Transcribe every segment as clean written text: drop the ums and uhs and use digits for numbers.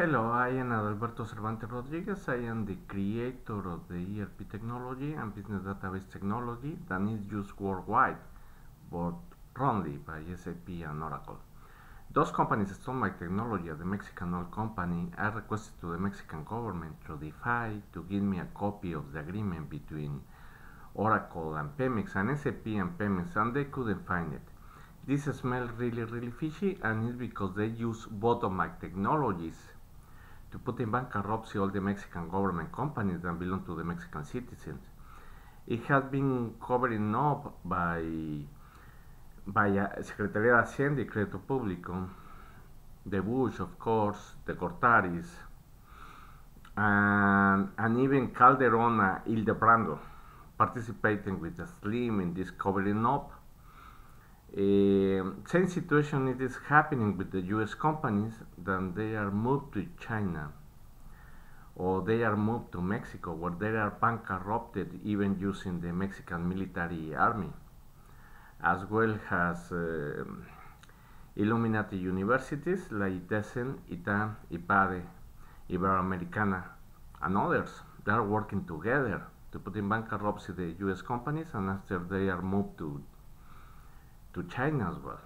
Hello, I am Adalberto Cervantes Rodriguez. I am the creator of the ERP technology and business database technology that is used worldwide, but only by SAP and Oracle. Those companies stole my technology at the Mexican oil company. I requested to the Mexican government through the FI to give me a copy of the agreement between Oracle and Pemex and SAP and Pemex, and they couldn't find it. This smells really fishy, and it's because they use both of my technologies to put in bankruptcy all the Mexican government companies that belong to the Mexican citizens. It has been covered up by Secretaría de Hacienda y Crédito Público, the Bush, of course, the Cortaris, and even Calderon and Hildebrando participating with the Slim in this covering up. Same situation it is happening with the US companies, then they are moved to China or they are moved to Mexico, where they are bankrupted even using the Mexican military army, as well as Illuminati universities like ITESEN, ITAM, IPADE, Iberoamericana, and others. They are working together to put in bankruptcy the US companies, and after they are moved to China as well.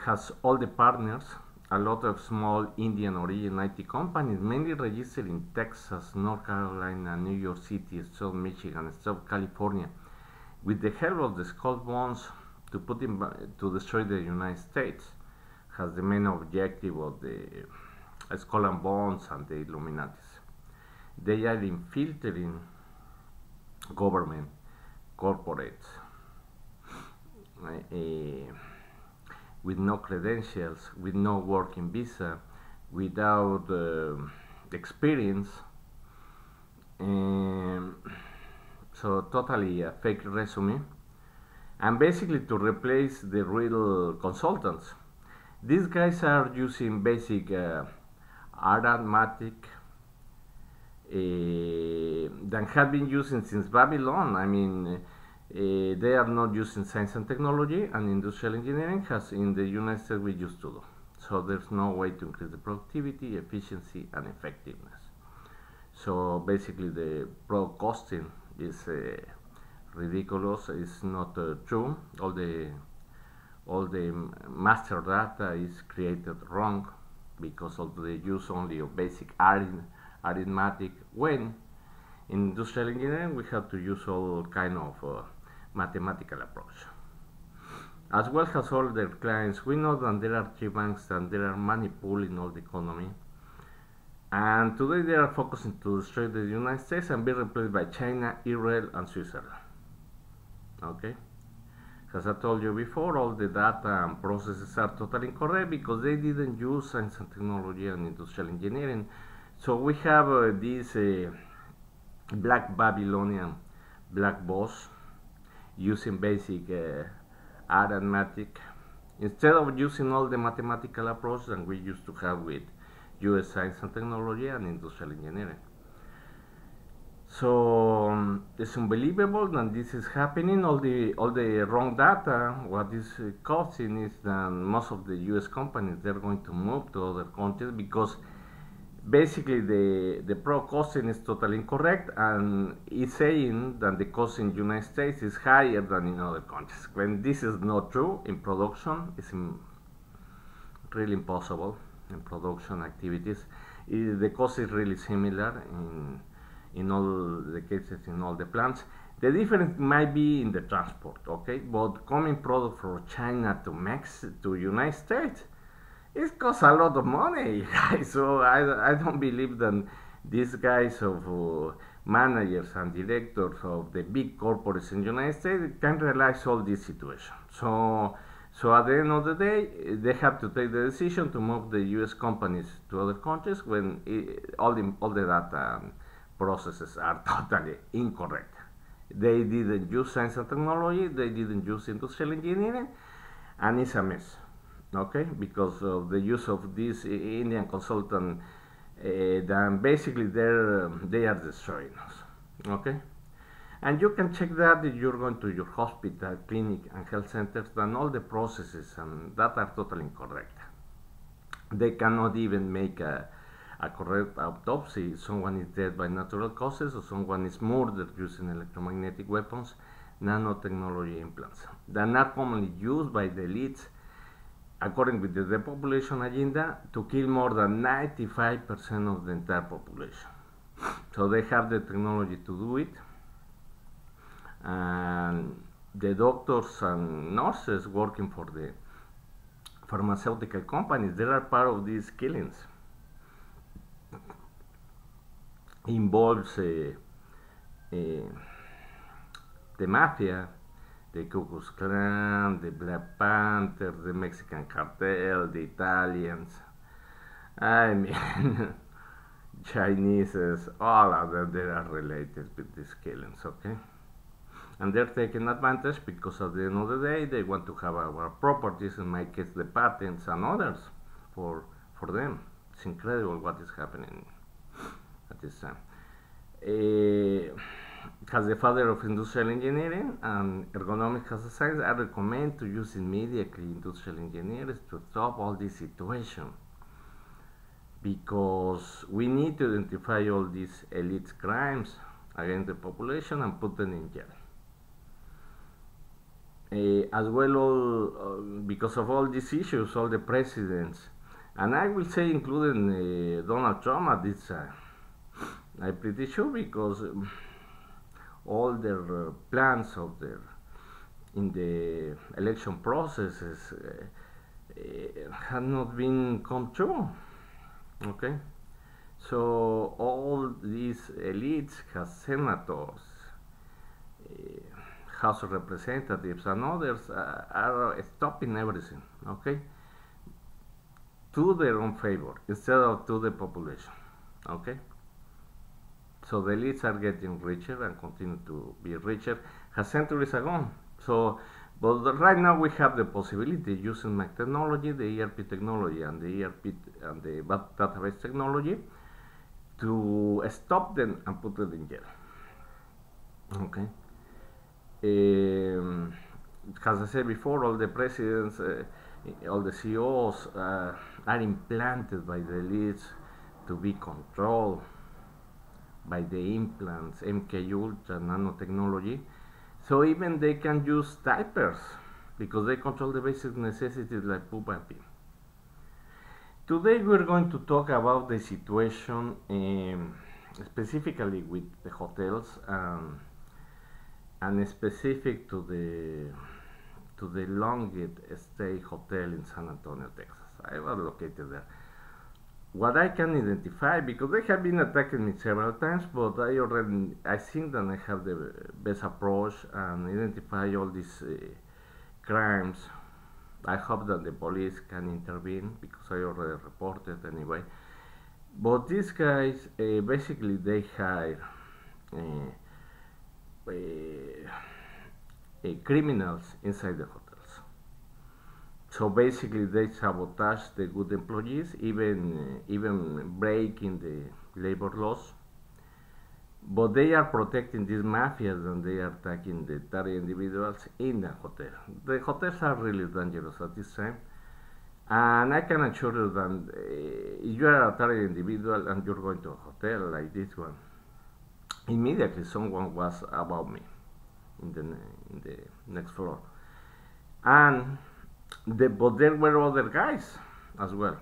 Has all the partners, a lot of small Indian origin IT companies, mainly registered in Texas, North Carolina, New York City, South Michigan, South California, with the help of the skull bonds to destroy the United States, has the main objective of the skull and bonds and the Illuminatis. They are infiltrating government, corporates, with no credentials, with no working visa, without experience, so totally a fake resume, and basically to replace the real consultants. These guys are using basic arithmetic that have been using since Babylon. I mean, they are not using science and technology and industrial engineering, as in the United States we used to do. So there's no way to increase the productivity, efficiency, and effectiveness. So basically the product costing is ridiculous. It's not true. All the master data is created wrong because of the use only of basic arithmetic, when in industrial engineering we have to use all kind of mathematical approach. As well as all their clients, we know that there are three banks and there are money pooling all the economy, and today they are focusing to destroy the United States and be replaced by China, Israel, and Switzerland. Okay, as I told you before, all the data and processes are totally incorrect because they didn't use science and technology and industrial engineering. So we have this black Babylonian black boss using basic arithmetic instead of using all the mathematical approach that we used to have with US science and technology and industrial engineering. So it's unbelievable that this is happening. All the wrong data. What is causing is that most of the US companies, they're going to move to other countries because basically the product costing is totally incorrect, and it's saying that the cost in the United States is higher than in other countries, when this is not true. In production, it's really impossible. In production activities, the cost is really similar in all the cases, in all the plants. The difference might be in the transport, okay? But coming product from China to United States, it costs a lot of money. So I don't believe that these guys of managers and directors of the big corporates in the United States can realize all this situation. So at the end of the day, they have to take the decision to move the US companies to other countries when all the data and processes are totally incorrect. They didn't use science and technology, they didn't use industrial engineering, and it's a mess. Okay, because of the use of this Indian consultant, then basically they are destroying us. Okay, and you can check that if you're going to your hospital, clinic, and health centers, then all the processes and that are totally incorrect. They cannot even make a correct autopsy. Someone is dead by natural causes or someone is murdered using electromagnetic weapons, nanotechnology implants that are commonly used by the elites, according with the depopulation agenda, to kill more than 95% of the entire population. So they have the technology to do it, and the doctors and nurses working for the pharmaceutical companies, they are part of these killings. Involves the mafia, the Ku Klux Klan, the Black Panthers, the Mexican cartel, the Italians, I mean, Chineses, all of them, they are related with these killings, okay? And they're taking advantage because at the end of the day, they want to have our properties, in my case, the patents and others for them. It's incredible what is happening at this time. As the father of industrial engineering and ergonomics as a science, I recommend to use immediately industrial engineers to stop all this situation, because we need to identify all these elite crimes against the population and put them in jail. As well, because of all these issues, all the presidents, and I will say including Donald Trump at this time, I'm pretty sure, because all their plans of their in the election processes have not been come true. Okay, so all these elites, has senators, House of Representatives, and others are stopping everything. Okay, to their own favor instead of to the population. Okay. So the elites are getting richer and continue to be richer as centuries ago. So, but right now we have the possibility using my technology, the ERP technology, and the ERP and the database technology to stop them and put them in jail. Okay. As I said before, all the presidents, all the CEOs are implanted by the elites to be controlled by the implants, MK Ultra, nanotechnology. So even they can use diapers because they control the basic necessities like poop and pee. Today we're going to talk about the situation specifically with the hotels and specific to the longest stay hotel in San Antonio, Texas. I was located there. What I can identify, because they have been attacking me several times, but I think that I have the best approach and identify all these crimes. I hope that the police can intervene because I already reported anyway. But these guys, basically, they hire criminals inside the hotels. So basically, they sabotage the good employees, even breaking the labor laws. But they are protecting these mafias and they are attacking the target individuals in the hotel. The hotels are really dangerous at this time. And I can assure you that if you are a target individual and you're going to a hotel like this one, immediately someone was above me in the next floor. And but there were other guys as well.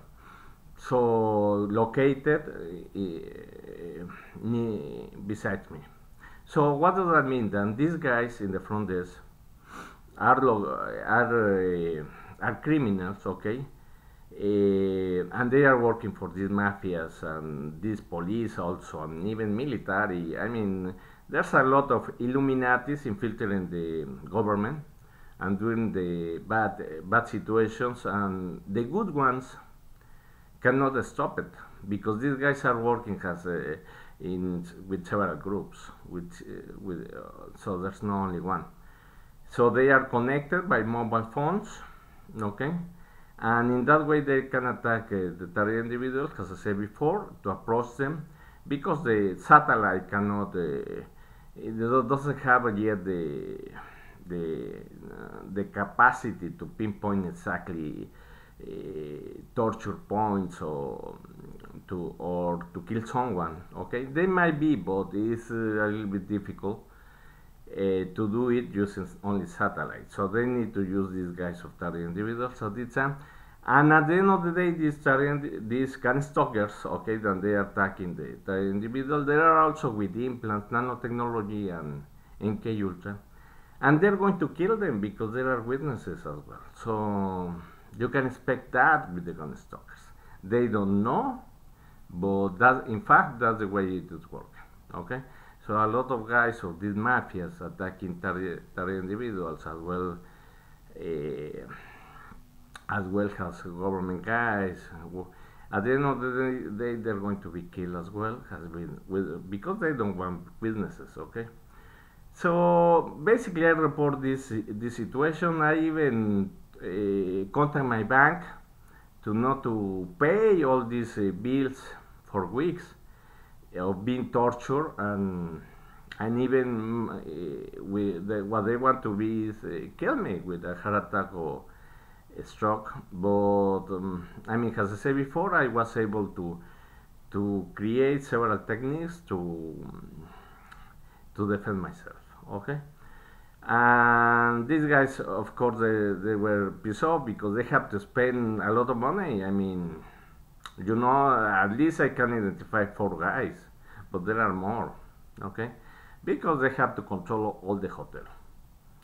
So located beside me. So what does that mean? Then these guys in the front desk are criminals, okay, and they are working for these mafias and these police also, and even military. I mean, there's a lot of Illuminatis infiltrating the government and doing the bad situations, and the good ones cannot stop it because these guys are working as with several groups, so there's not only one. So they are connected by mobile phones, okay, and in that way they can attack the target individuals, as I said before, to approach them, because the satellite cannot, it doesn't have yet the capacity to pinpoint exactly torture points or to kill someone. Okay, they might be, but it's a little bit difficult to do it using only satellite. So they need to use these guys of target individuals. So this and at the end of the day, these gang stalkers, okay, then they are attacking the target individual. They are also with implants, nanotechnology, and MK Ultra, and they're going to kill them because there are witnesses as well. So you can expect that with the gun stalkers. They don't know, but that, in fact, that's the way it is working. Okay, so a lot of guys of these mafias attacking target individuals as well as government guys. At the end of the day, they're going to be killed as well, because they don't want witnesses. Okay, so basically, I report this situation. I even contact my bank to not to pay all these bills for weeks of being tortured, and even what they want to be is kill me with a heart attack or a stroke. But I mean, as I said before, I was able to create several techniques to defend myself. Okay, and these guys, of course, they were pissed off because they have to spend a lot of money. I mean, at least I can identify 4 guys, but there are more. Okay, because they have to control all the hotel,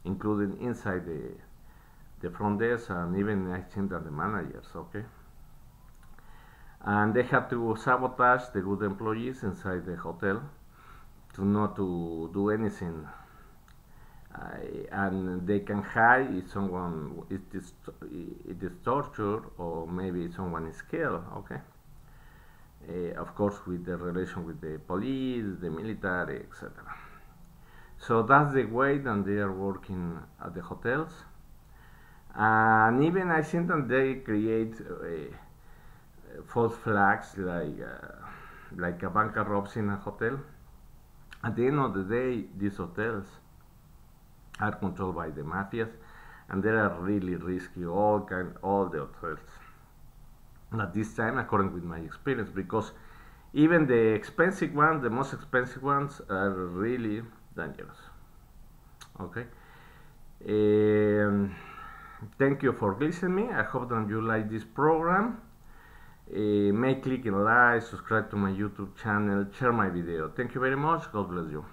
including inside the front desk, and even I think that the managers. Okay, and they have to sabotage the good employees inside the hotel to not to do anything. And they can hide if someone it is tortured, or maybe someone is killed. Okay, of course, with the relation with the police, the military, etc. So that's the way that they are working at the hotels. And even I think that they create false flags, like a bank robs in a hotel. At the end of the day, these hotels are controlled by the mafias, and they are really risky, all the hotels at this time, according with my experience, because even the expensive ones, the most expensive ones, are really dangerous. Okay, thank you for listening. I hope that you like this program. May click and like, subscribe to my YouTube channel, share my video. Thank you very much. God bless you.